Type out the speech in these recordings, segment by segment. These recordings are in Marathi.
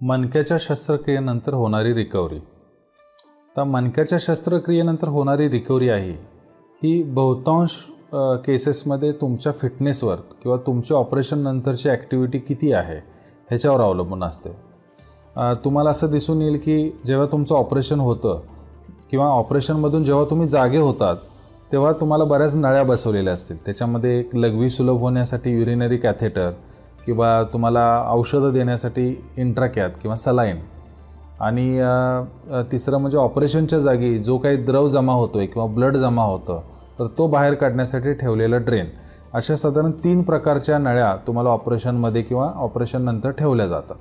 मणक्याच्या शस्त्रक्रियेनंतर होणारी रिकव्हरी. तर मणक्याच्या शस्त्रक्रियेनंतर होणारी रिकव्हरी आहे ही बहुतांश केसेसमध्ये तुमच्या फिटनेसवर किंवा तुमच्या ऑपरेशन नंतरची ॲक्टिव्हिटी किती आहे ह्याच्यावर अवलंबून असते. तुम्हाला असं दिसून येईल की जेव्हा तुमचं ऑपरेशन होतं किंवा ऑपरेशनमधून जेव्हा तुम्ही जागे होतात तेव्हा तुम्हाला बऱ्याच नळ्या बसवलेल्या असतील. त्याच्यामध्ये एक लघवी सुलभ होण्यासाठी युरिनरी कॅथेटर किंवा तुम्हाला औषधं देण्यासाठी इंट्राकॅथ किंवा सलाईन, आणि तिसरं म्हणजे ऑपरेशनच्या जागी जो काही द्रव जमा होतो आहे किंवा ब्लड जमा होतं तर तो बाहेर काढण्यासाठी ठेवलेलं ड्रेन. अशा साधारण 3 प्रकारच्या नळ्या तुम्हाला ऑपरेशनमध्ये किंवा ऑपरेशननंतर ठेवल्या जातात.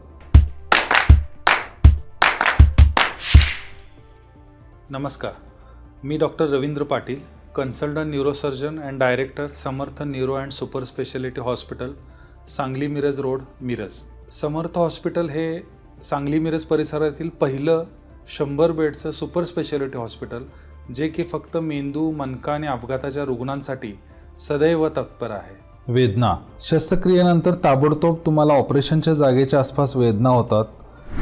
नमस्कार, मी doctor Ravindra Patil, consultant neurosurgeon and director Samarth neuro and super speciality hospital, Sangli Miraj road, Miraj. Samarth hospital हे सांगली मिरज परिसरातील पहिलं 100 बेडचं सुपर स्पेशालिटी हॉस्पिटल, जे की फक्त मेंदू, मणका आणि अपघाताच्या रुग्णांसाठी सदैव तत्पर आहे. वेदना. शस्त्रक्रियेनंतर ताबडतोब तुम्हाला ऑपरेशनच्या जागेच्या आसपास वेदना होतात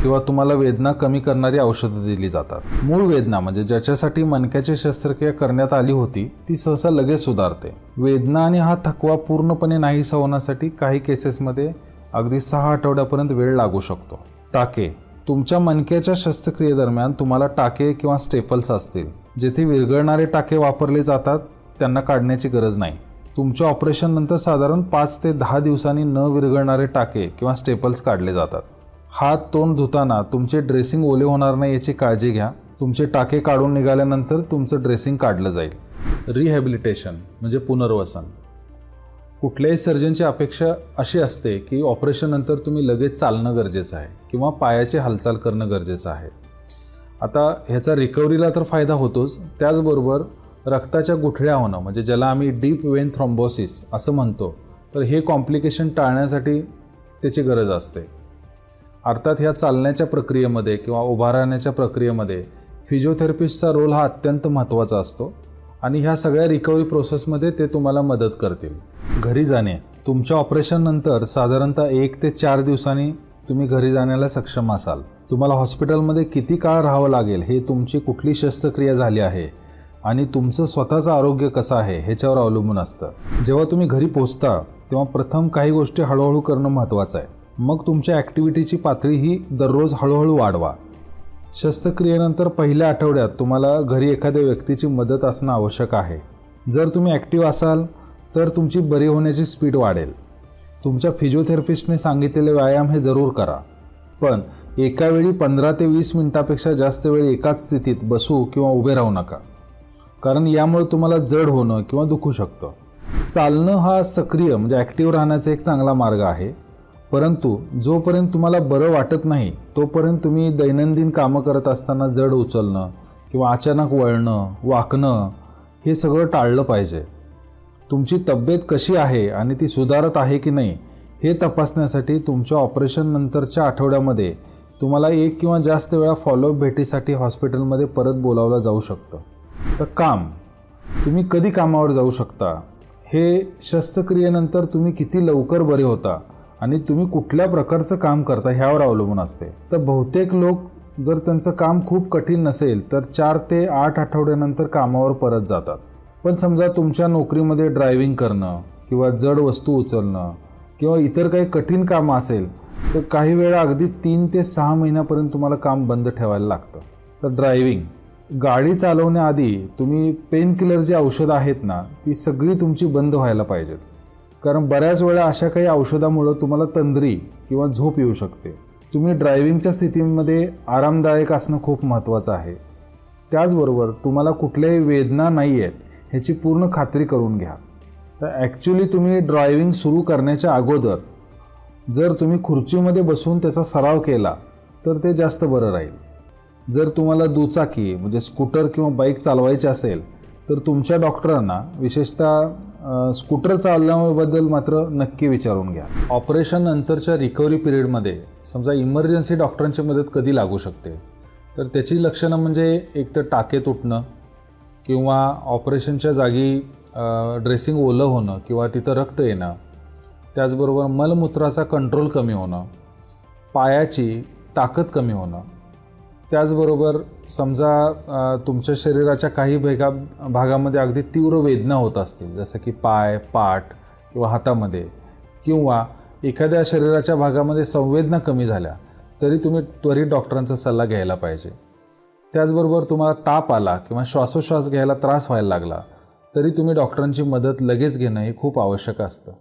किंवा तुम्हाला वेदना कमी करणारी औषधं दिली जातात. मूळ वेदना म्हणजे ज्याच्यासाठी मणक्याची शस्त्रक्रिया करण्यात आली होती ती सहसा लगेच सुधारते. वेदना आणि हा थकवा पूर्णपणे नाहीसा होण्यासाठी काही केसेसमध्ये अगदी 6 आठवड्यापर्यंत वेळ लागू शकतो. टाके. तुमच्या मणक्याच्या शस्त्रक्रियेदरम्यान तुम्हाला टाके किंवा स्टेपल्स असतील. जेथे विरघळणारे टाके वापरले जातात त्यांना काढण्याची गरज नाही. तुमच्या ऑपरेशननंतर साधारण 5 ते 10 दिवसांनी न विरघळणारे टाके किंवा स्टेपल्स काढले जातात. हात तोंड धुताना तुमचे ड्रेसिंग ओले होणार नाही याची काळजी घ्या. तुमचे टाके काढून निघाल्यानंतर तुमचं ड्रेसिंग काढलं जाईल. रिहॅबिलिटेशन म्हणजे पुनर्वसन. कुठल्याही सर्जनची अपेक्षा अशी असते की ऑपरेशननंतर तुम्ही लगेच चालणं गरजेचं आहे किंवा पायाची हालचाल करणं गरजेचं आहे. आता ह्याचा रिकव्हरीला तर फायदा होतोच, त्याचबरोबर रक्ताच्या गुठळ्या होणं म्हणजे ज्याला आम्ही डीप वेन थ्रॉम्बोसिस असं म्हणतो, तर हे कॉम्प्लिकेशन टाळण्यासाठी त्याची गरज असते. अर्थात ह्या चालण्याच्या प्रक्रियेमध्ये किंवा उभा राहण्याच्या प्रक्रियेमध्ये फिजिओथेरपिस्टचा रोल हा अत्यंत महत्त्वाचा असतो आणि ह्या सगळ्या रिकव्हरी प्रोसेसमध्ये ते तुम्हाला मदत करतील. घरी जाणे. तुमच्या ऑपरेशननंतर साधारणतः 1 ते 4 दिवसांनी तुम्ही घरी जाण्याला सक्षम असाल. तुम्हाला हॉस्पिटलमध्ये किती काळ राहावं लागेल हे तुमची कुठली शस्त्रक्रिया झाली आहे आणि तुमचं स्वतःचं आरोग्य कसं आहे ह्याच्यावर अवलंबून असतं. जेव्हा तुम्ही घरी पोहोचता तेव्हा प्रथम काही गोष्टी हळूहळू करणं महत्त्वाचं आहे. मग तुमच्या ॲक्टिव्हिटीची पातळी ही दररोज हळूहळू वाढवा. शस्त्रक्रियेनंतर पहिल्या आठवड्यात तुम्हाला घरी एखाद्या व्यक्तीची मदत असणं आवश्यक आहे. जर तुम्ही ॲक्टिव्ह असाल तर तुमची बरी होण्याची स्पीड वाढेल. तुमच्या फिजिओथेरपिस्टने सांगितलेले व्यायाम हे जरूर करा, पण एका वेळी 15 ते 20 मिनिटापेक्षा जास्त वेळ एकाच स्थितीत बसू किंवा उभे राहू नका, कारण यामुळे तुम्हाला जड होणं किंवा दुखू शकतं. चालणं हा सक्रिय म्हणजे ॲक्टिव्ह राहण्याचा एक चांगला मार्ग आहे, परंतु जोपर्यंत तुम्हाला बरं वाटत नाही तोपर्यंत तुम्ही दैनंदिन कामं करत असताना जड उचलणं किंवा अचानक वळणं, वाकणं हे सगळं टाळलं पाहिजे. तुमची तब्येत कशी आहे आणि ती सुधारत आहे की नाही हे तपासण्यासाठी तुमच्या ऑपरेशननंतरच्या आठवड्यामध्ये तुम्हाला 1 किंवा जास्त वेळा फॉलोअप भेटीसाठी हॉस्पिटलमध्ये परत बोलावलं जाऊ शकतं. तर काम. तुम्ही कधी कामावर जाऊ शकता हे शस्त्रक्रियेनंतर तुम्ही किती लवकर बरे होता आणि तुम्ही कुठल्या प्रकारचं काम करता ह्यावर अवलंबून असते. तर बहुतेक लोक जर त्यांचं काम खूप कठीण नसेल तर 4 ते 8 आठवड्यानंतर कामावर परत जातात. पण समजा तुमच्या नोकरीमध्ये ड्रायव्हिंग करणं किंवा जड वस्तू उचलणं किंवा इतर काही कठीण कामं असेल तर काही वेळा अगदी 3 ते 6 महिन्यापर्यंत तुम्हाला काम बंद ठेवायला लागतं. तर ड्रायव्हिंग. गाडी चालवण्याआधी तुम्ही पेनकिलर जी औषधं आहेत ना ती सगळी तुमची बंद व्हायला पाहिजेत, कारण बऱ्याच वेळा अशा काही औषधामुळं तुम्हाला तंद्री किंवा झोप येऊ शकते. तुम्ही ड्रायव्हिंगच्या स्थितीमध्ये आरामदायक असणं खूप महत्त्वाचं आहे. त्याचबरोबर तुम्हाला कुठल्याही वेदना नाही आहेत ह्याची पूर्ण खात्री करून घ्या. तर ॲक्च्युली तुम्ही ड्रायव्हिंग सुरू करण्याच्या अगोदर जर तुम्ही खुर्चीमध्ये बसून त्याचा सराव केला तर ते जास्त बरं राहील. जर तुम्हाला दुचाकी म्हणजे स्कूटर किंवा बाईक चालवायची असेल तर तुमच्या डॉक्टरांना विशेषतः स्कूटर चालवण्याबद्दल मात्र नक्की विचारून घ्या. ऑपरेशन नंतरच्या रिकव्हरी पिरियडमध्ये समजा इमर्जन्सी डॉक्टरांची मदत कधी लागू शकते, तर त्याची लक्षणं म्हणजे एक तर टाके तुटणं किंवा ऑपरेशनच्या जागी ड्रेसिंग ओलं होणं किंवा तिथं रक्त येणं, त्याचबरोबर मलमूत्राचा कंट्रोल कमी होणं, पायाची ताकद कमी होणं. त्याचबरोबर समजा तुमच्या शरीराच्या काही भागामध्ये अगदी तीव्र वेदना होत असतील, जसं की पाय, पाठ किंवा हातामध्ये, किंवा एखाद्या शरीराच्या भागामध्ये संवेदना कमी झाल्या तरी तुम्ही त्वरित डॉक्टरांचा सल्ला घ्यायला पाहिजे. त्याचबरोबर तुम्हाला ताप आला किंवा श्वासोश्वास घ्यायला त्रास व्हायला लागला तरी तुम्ही डॉक्टरांची मदत लगेच घेणं हे खूप आवश्यक असतं.